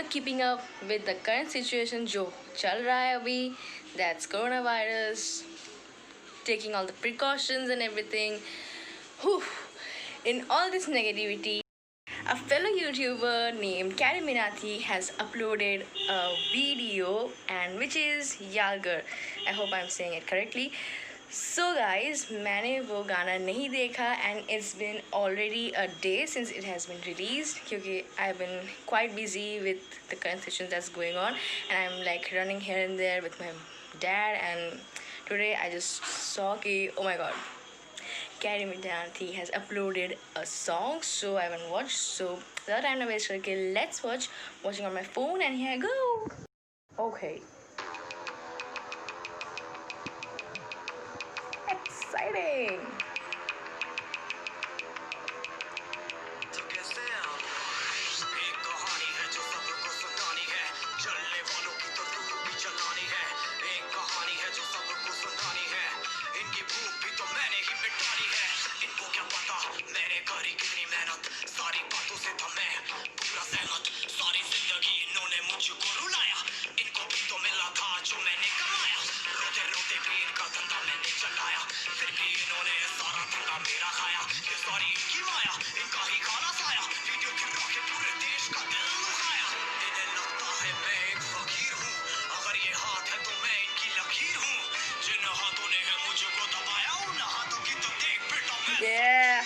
keeping up with the current situation जो चल रहा है अभी, that's coronavirus, taking all the precautions and everything. Whew. In all this negativity, a fellow YouTuber named Kari Minathi has uploaded a video, and which is Yalgar. I hope I'm saying it correctly. So guys, मैंने वो गाना नहीं देखा and it's been already a day since it has been released क्योंकि I've been quite busy with the current situation that's going on and I'm like running here and there with my dad, and today I just saw कि oh my god, Kari Minathi has uploaded a song, so I haven't watched. So without time to waste करके let's watch. Watching on my phone, and here I go. Okay. Exciting. Yeah.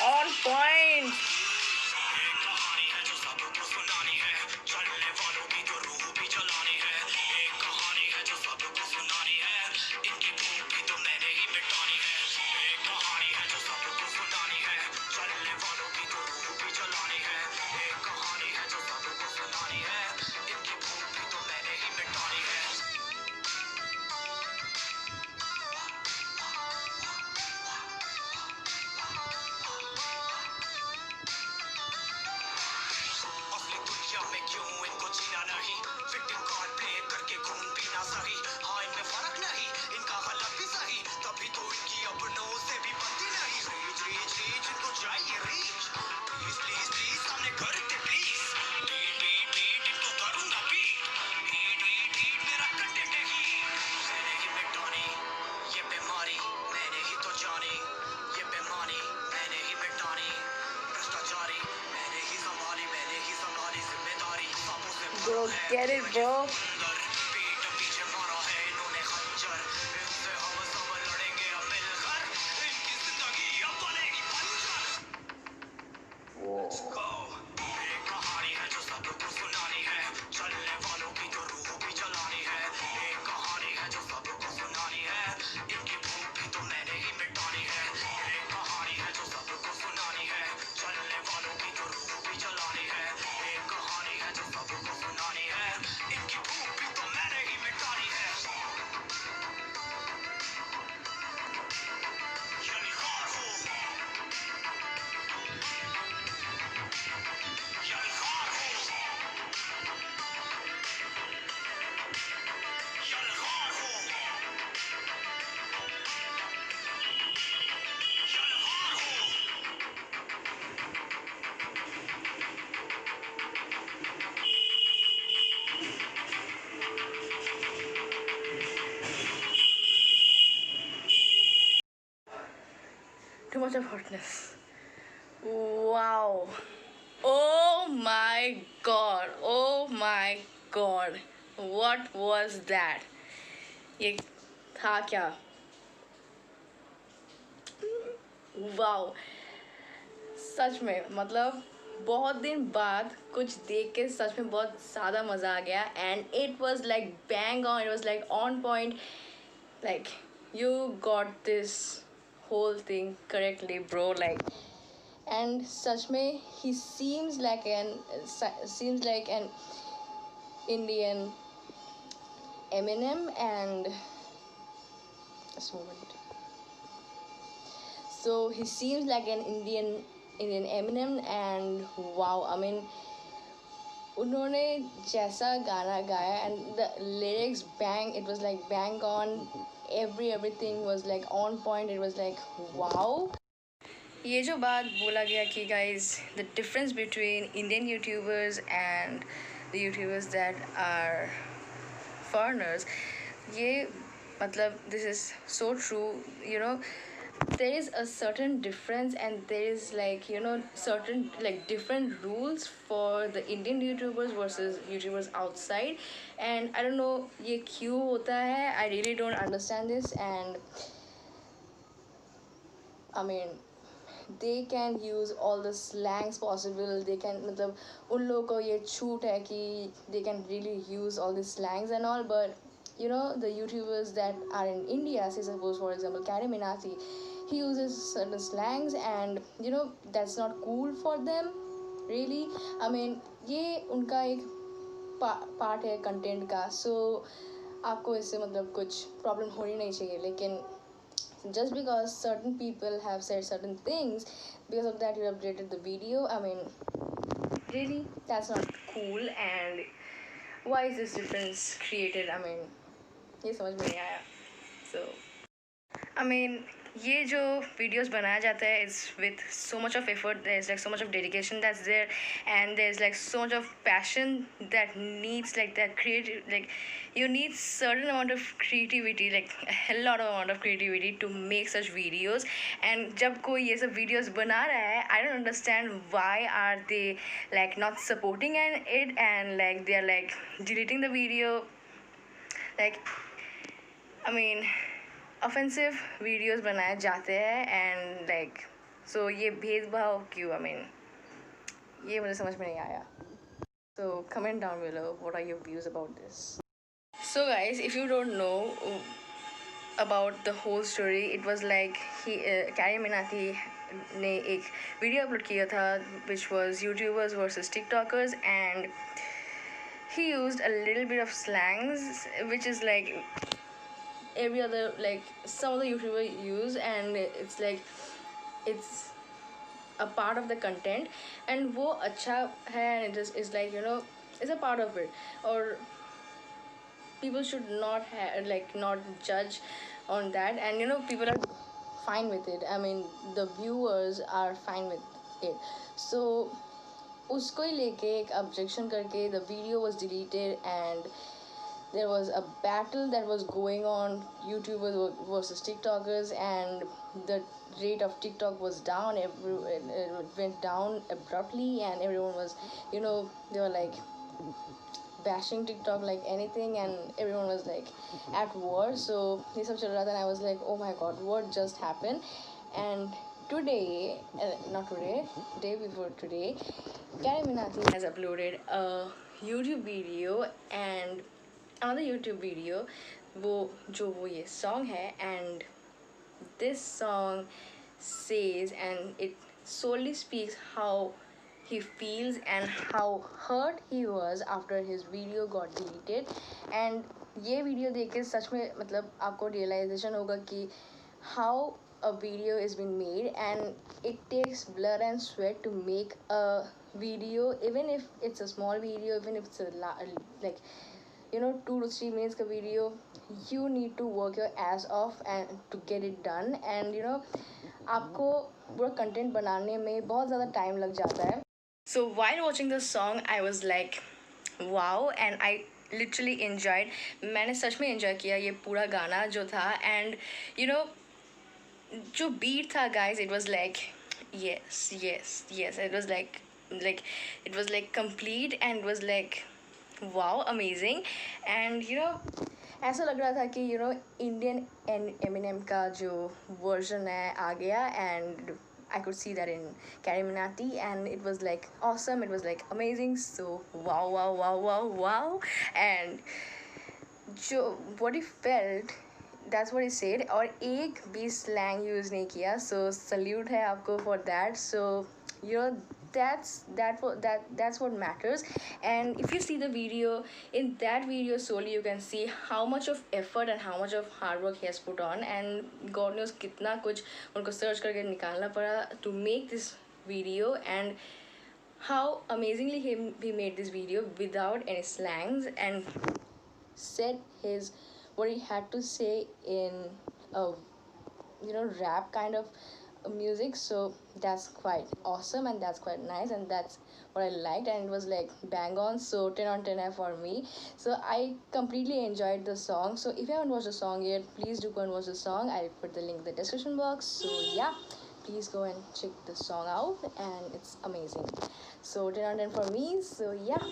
On point. Bro, get it, bro. Too much of hotness. Wow. Oh my god. Oh my god. What was that? ये था क्या? Wow, सच में मतलब बहुत दिन बाद कुछ देख के सच में बहुत ज़्यादा मज़ा आ गया and it was like bang on, it was like on point, like you got this whole thing correctly, bro. Like, and such mein he seems like an Indian Eminem, and just a moment. So he seems like an Indian Eminem, and wow, I mean, उन्होंने जैसा गाना गाया and the lyrics bang, it was like bang on everything was like on point. It was like wow. ये जो बात बोला गया कि guys, the difference between Indian YouTubers and the YouTubers that are foreigners, ये मतलब this is so true. You know, there is a certain difference, and there is like, you know, certain like different rules for the Indian YouTubers versus YouTubers outside. And I don't know ये क्यों होता है. I really don't understand this. And I mean, they can use all the slangs possible. They can मतलब उन लोगों को ये छूट है कि they can really use all the slangs and all. But you know, the YouTubers that are in India, say suppose for example Carrie Minati, he uses certain slangs, and you know, that's not cool for them really. I mean, ये उनका एक part है content का. So आपको इससे मतलब कुछ problem होनी नहीं चाहिए. लेकिन just because certain people have said certain things, because of that you have deleted the video. I mean, really, that's not cool. And why is this difference created? I mean, ये समझ में नहीं आया. So I mean, ये जो videos बनाया जाता है is with so much of effort. There's like so much of dedication that's there, and there's like so much of passion that needs like that creative, like you need certain amount of creativity, like a hell lot of amount of creativity to make such videos. And जब कोई ये सब videos बना रहा है, I don't understand why are they like not supporting it, and like they are like deleting the video. Like, I mean, offensive videos बनाए जाते हैं. एंड लाइक सो ये भेदभाव क्यों? आई मीन, ये मुझे समझ में नहीं आया. So comment down below what are your views about this. So guys, if you don't know about the whole story, it was like Carrie Minati ने एक वीडियो अपलोड किया था which was YouTubers versus TikTokers, and he used a little bit of slangs which is like every other, like some of the YouTubers use, and it's like it's a part of the content, and वो अच्छा है, and it is like, you know, it's a part of it. Or people should not like not judge on that, and you know, people are fine with it. I mean, the viewers are fine with it. So उसको ही लेके एक objection करके the video was deleted, and there was a battle that was going on, YouTubers versus TikTokers, and the rate of TikTok was down. It went down abruptly, and everyone was, you know, they were like bashing TikTok like anything, and everyone was like at war. So ये सब चल रहा था, and I was like, oh my god, what just happened? And today, not today, day before today, Carrie Minati has uploaded a YouTube video and another YouTube video, वो ये song है. And this song says, and it solely speaks how he feels and how hurt he was after his video got deleted. And ये video देख के सच में मतलब आपको realization होगा कि how a video is being made, and it takes blood and sweat to make a video, even if it's a small video, even if it's a like, you know, 2 to 3 minutes का video. You need to work your ass off and to get it done. And you know, आपको पूरा content बनाने में बहुत ज़्यादा time लग जाता है. So while watching the song, I was like, wow, and I literally enjoyed. मैंने सच में enjoy किया ये पूरा गाना जो था. And you know, जो beat था guys, it was like yes, it was like it was like complete, and it was like wow, amazing. And you know, ऐसा लग रहा था कि you know, Indian Eminem का जो version है आ गया, and I could see that in Carrie Minati, and it was like awesome, it was like amazing. So wow. And जो what he felt, that's what he said, और एक भी slang use नहीं किया. So salute है आपको for that. So you know, that's what matters. And if you see the video, in that video solely you can see how much of effort and how much of hard work he has put on, and god knows कितना कुछ उनको search करके निकालना पड़ा to make this video, and how amazingly he made this video without any slangs, and said his what he had to say in a rap kind of music. So that's quite awesome and that's quite nice, and that's what I liked, and it was like bang on. So 10 on 10 for me. So I completely enjoyed the song. So if you haven't watched the song yet, please do go and watch the song. I'll put the link in the description box. So yeah, please go and check the song out, and it's amazing. So 10 on 10 for me. So yeah,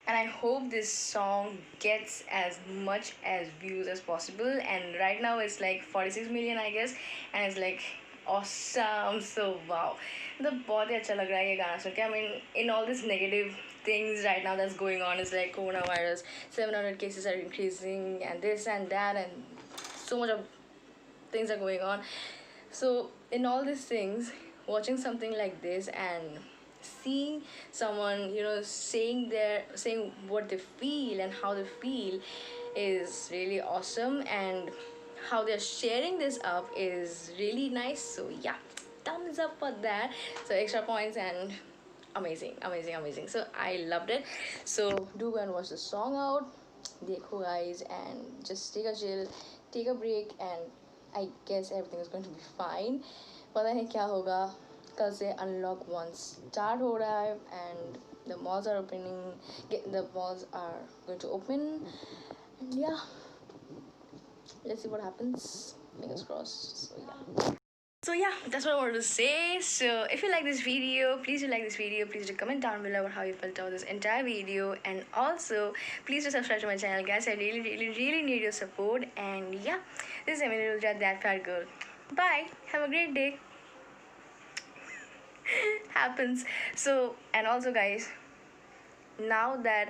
and I hope this song gets as much as views as possible. And right now it's like 46 million, I guess, and it's like awesome. So wow, the बहुत ही अच्छा लग रहा है ये गाना सुन के. I mean, in all this negative things right now that's going on, is like coronavirus, 700 cases are increasing, and this and that, and so much of things are going on. So in all these things, watching something like this and seeing someone saying what they feel and how they feel is really awesome, and how they're sharing this up is really nice. So yeah, thumbs up for that. So extra points, and amazing, amazing, amazing. So I loved it. So do go and watch the song out. Dekho guys, and just take a chill, take a break, and I guess everything is going to be fine. पता नहीं क्या होगा. कल से unlock one start हो रहा है, and the malls are opening. The malls are going to open, and yeah, let's see what happens. Fingers crossed. So yeah. So yeah, that's what I wanted to say. So if you like this video, please do like this video. Please do comment down below about how you felt about this entire video. And also, please do subscribe to my channel, guys. I really, really, really need your support. And yeah, this is Emily Rulja, that fat girl. Bye. Have a great day. Happens. So, and also guys, now that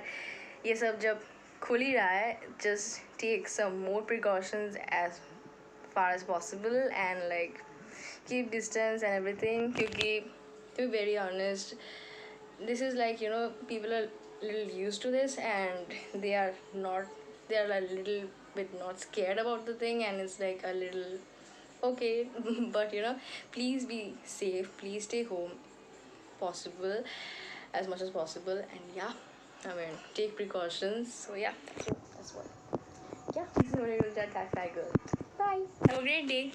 ये सब जब खुल ही रहा है, just take some more precautions as far as possible, and like keep distance and everything. Because to be very honest, this is like, people are little used to this, and they are not, they are a little bit not scared about the thing, and it's like a little okay. But please be safe, please stay home possible, as much as possible, and yeah, I mean, take precautions. So yeah, that's what. Yeah, this is what I will tell that girl. Bye, have a great day.